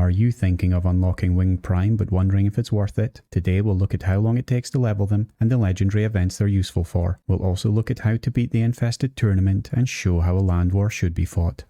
Are you thinking of unlocking Winged Prime but wondering if it's worth it? Today we'll look at how long it takes to level them and the legendary events they're useful for. We'll also look at how to beat the Infested tournament and show how a land war should be fought.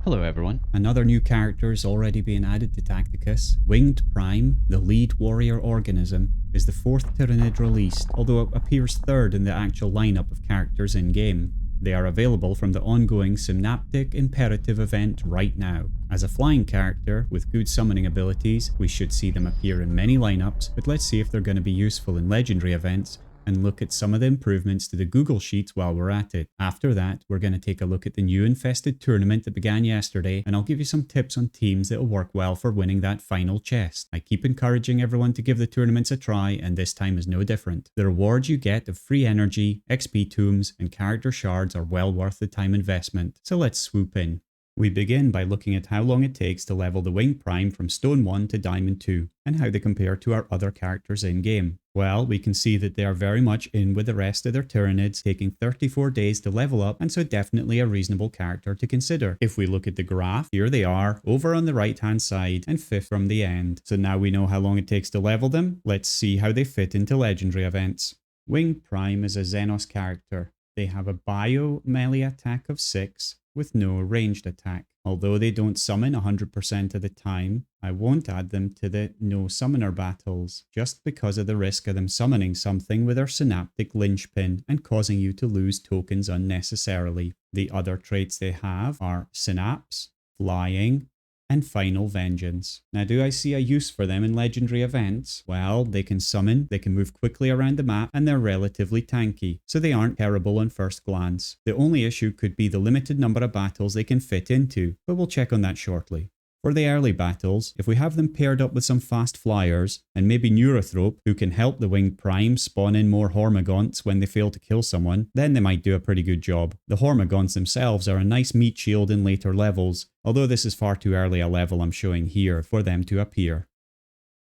Hello everyone. Another new character is already being added to Tacticus. Winged Prime, the lead warrior organism, is the 4th Tyrannid released, although it appears 3rd in the actual lineup of characters in-game. They are available from the ongoing Synaptic Imperative event right now. As a flying character with good summoning abilities, we should see them appear in many lineups, but let's see if they're going to be useful in legendary events and look at some of the improvements to the Google Sheets while we're at it. After that, we're going to take a look at the new Infested tournament that began yesterday, and I'll give you some tips on teams that will work well for winning that final chest. I keep encouraging everyone to give the tournaments a try, and this time is no different. The rewards you get of free energy, XP tombs, and character shards are well worth the time investment. So let's swoop in. We begin by looking at how long it takes to level the Winged Prime from Stone 1 to Diamond 2, and how they compare to our other characters in-game. Well, we can see that they are very much in with the rest of their Tyrannids, taking 34 days to level up, and so definitely a reasonable character to consider. If we look at the graph, here they are, over on the right hand side, and 5th from the end. So now we know how long it takes to level them, let's see how they fit into legendary events. Winged Prime is a Xenos character. They have a bio melee attack of 6, with no ranged attack. Although they don't summon 100% of the time, I won't add them to the no summoner battles, just because of the risk of them summoning something with their synaptic linchpin and causing you to lose tokens unnecessarily. The other traits they have are synapse, flying, and final vengeance. Now, do I see a use for them in legendary events? Well, they can summon, they can move quickly around the map, and they're relatively tanky, so they aren't terrible on first glance. The only issue could be the limited number of battles they can fit into, but we'll check on that shortly. For the early battles, if we have them paired up with some fast flyers, and maybe Neurothrope, who can help the Winged Prime spawn in more Hormagaunts when they fail to kill someone, then they might do a pretty good job. The Hormagaunts themselves are a nice meat shield in later levels, although this is far too early a level I'm showing here for them to appear.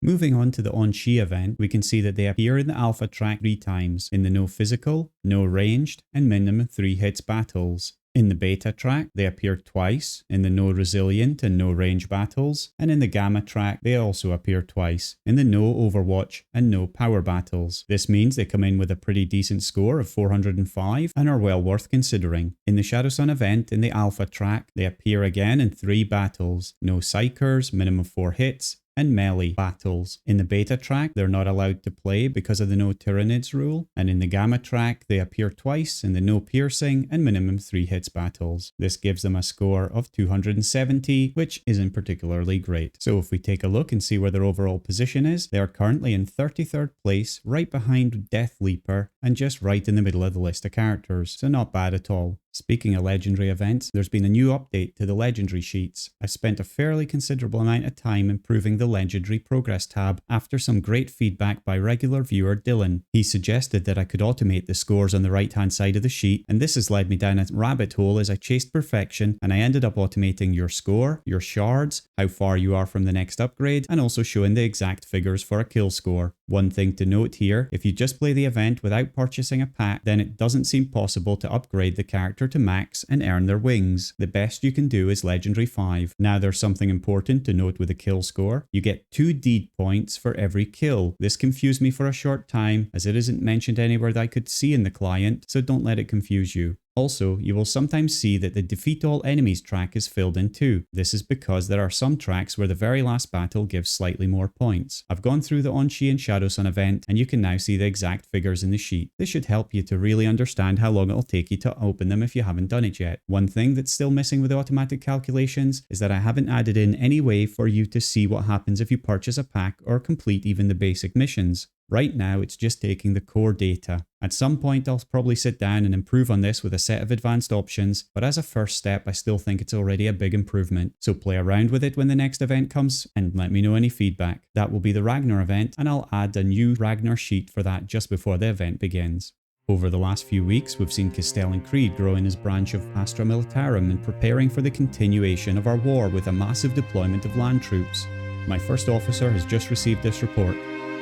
Moving on to the On-Shi event, we can see that they appear in the Alpha track 3 times, in the no physical, no ranged, and minimum 3 hits battles. In the Beta track, they appear twice, in the no resilient and no range battles, and in the Gamma track, they also appear twice, in the no Overwatch and no power battles. This means they come in with a pretty decent score of 405 and are well worth considering. In the Shadowsun event, in the Alpha track, they appear again in 3 battles, no Psychers, minimum 4 hits, and melee battles. In the Beta track, they're not allowed to play because of the no Tyrannids rule, and in the Gamma track, they appear twice in the no piercing and minimum 3 hits battles. This gives them a score of 270, which isn't particularly great. So if we take a look and see where their overall position is, they are currently in 33rd place, right behind Death Leaper, and just right in the middle of the list of characters, so not bad at all. Speaking of legendary events, there's been a new update to the legendary sheets. I spent a fairly considerable amount of time improving the legendary progress tab after some great feedback by regular viewer Dylan. He suggested that I could automate the scores on the right hand side of the sheet, and this has led me down a rabbit hole as I chased perfection, and I ended up automating your score, your shards, how far you are from the next upgrade, and also showing the exact figures for a kill score. One thing to note here, if you just play the event without purchasing a pack, then it doesn't seem possible to upgrade the character to max and earn their wings. The best you can do is Legendary 5. Now there's something important to note with the kill score. You get 2 deed points for every kill. This confused me for a short time, as it isn't mentioned anywhere that I could see in the client, so don't let it confuse you. Also, you will sometimes see that the defeat all enemies track is filled in too. This is because there are some tracks where the very last battle gives slightly more points. I've gone through the On-Shi and Shadowsun event, and you can now see the exact figures in the sheet. This should help you to really understand how long it'll take you to open them if you haven't done it yet. One thing that's still missing with the automatic calculations is that I haven't added in any way for you to see what happens if you purchase a pack or complete even the basic missions. Right now, it's just taking the core data. At some point, I'll probably sit down and improve on this with a set of advanced options, but as a first step, I still think it's already a big improvement. So play around with it when the next event comes and let me know any feedback. That will be the Ragnar event, and I'll add a new Ragnar sheet for that just before the event begins. Over the last few weeks, we've seen Castellan Creed grow in his branch of Astra Militarum and preparing for the continuation of our war with a massive deployment of land troops. My first officer has just received this report.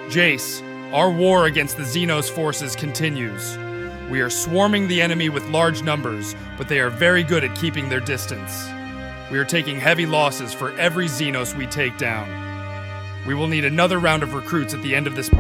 Jace, our war against the Xenos forces continues. We are swarming the enemy with large numbers, but they are very good at keeping their distance. We are taking heavy losses for every Xenos we take down. We will need another round of recruits at the end of this.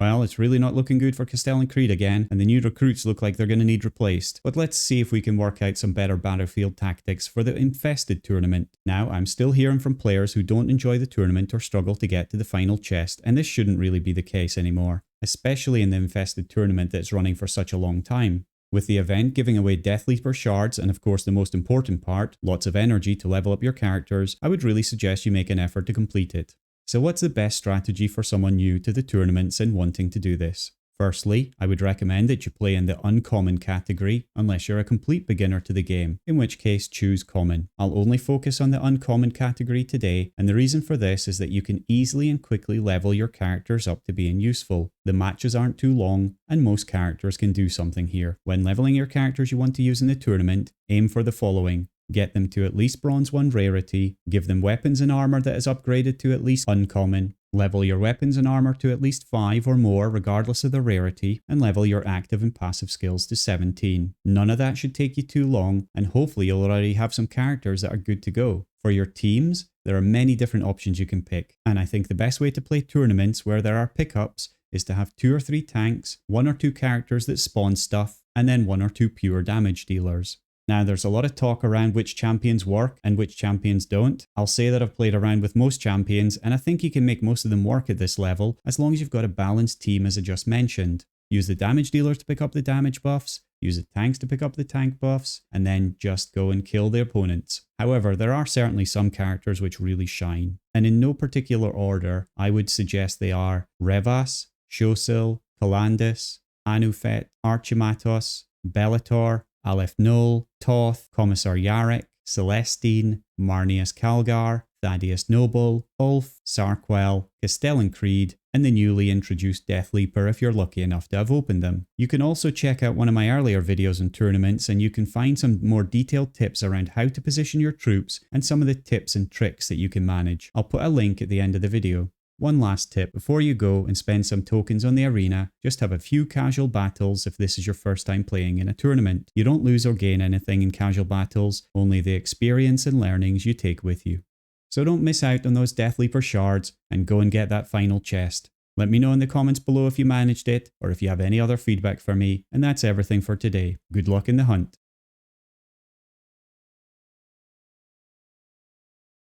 Well, it's really not looking good for Castellan Creed again, and the new recruits look like they're going to need replaced. But let's see if we can work out some better battlefield tactics for the Infested tournament. Now, I'm still hearing from players who don't enjoy the tournament or struggle to get to the final chest, and this shouldn't really be the case anymore, especially in the Infested tournament that's running for such a long time. With the event giving away Death Leaper shards and of course the most important part, lots of energy to level up your characters, I would really suggest you make an effort to complete it. So what's the best strategy for someone new to the tournaments and wanting to do this? Firstly, I would recommend that you play in the uncommon category unless you're a complete beginner to the game, in which case choose common. I'll only focus on the uncommon category today, and the reason for this is that you can easily and quickly level your characters up to being useful. The matches aren't too long, and most characters can do something here. When leveling your characters you want to use in the tournament, aim for the following. Get them to at least Bronze 1 rarity, give them weapons and armor that is upgraded to at least uncommon, level your weapons and armor to at least 5 or more regardless of the rarity, and level your active and passive skills to 17. None of that should take you too long, and hopefully you'll already have some characters that are good to go. For your teams, there are many different options you can pick, and I think the best way to play tournaments where there are pickups is to have 2 or 3 tanks, 1 or 2 characters that spawn stuff, and then 1 or 2 pure damage dealers. Now, there's a lot of talk around which champions work and which champions don't. I'll say that I've played around with most champions, and I think you can make most of them work at this level, as long as you've got a balanced team as I just mentioned. Use the damage dealers to pick up the damage buffs, use the tanks to pick up the tank buffs, and then just go and kill the opponents. However, there are certainly some characters which really shine, and in no particular order, I would suggest they are Revas, Shosil, Kalandis, Anufet, Archimatos, Bellator, Aleph Null, Toth, Commissar Yarrick, Celestine, Marnius Calgar, Thaddeus Noble, Ulf, Sarquel, Castellan Creed, and the newly introduced Death Leaper if you're lucky enough to have opened them. You can also check out one of my earlier videos on tournaments and you can find some more detailed tips around how to position your troops and some of the tips and tricks that you can manage. I'll put a link at the end of the video. One last tip, before you go and spend some tokens on the arena, just have a few casual battles if this is your first time playing in a tournament. You don't lose or gain anything in casual battles, only the experience and learnings you take with you. So don't miss out on those Death Leaper shards and go and get that final chest. Let me know in the comments below if you managed it or if you have any other feedback for me, and that's everything for today. Good luck in the hunt.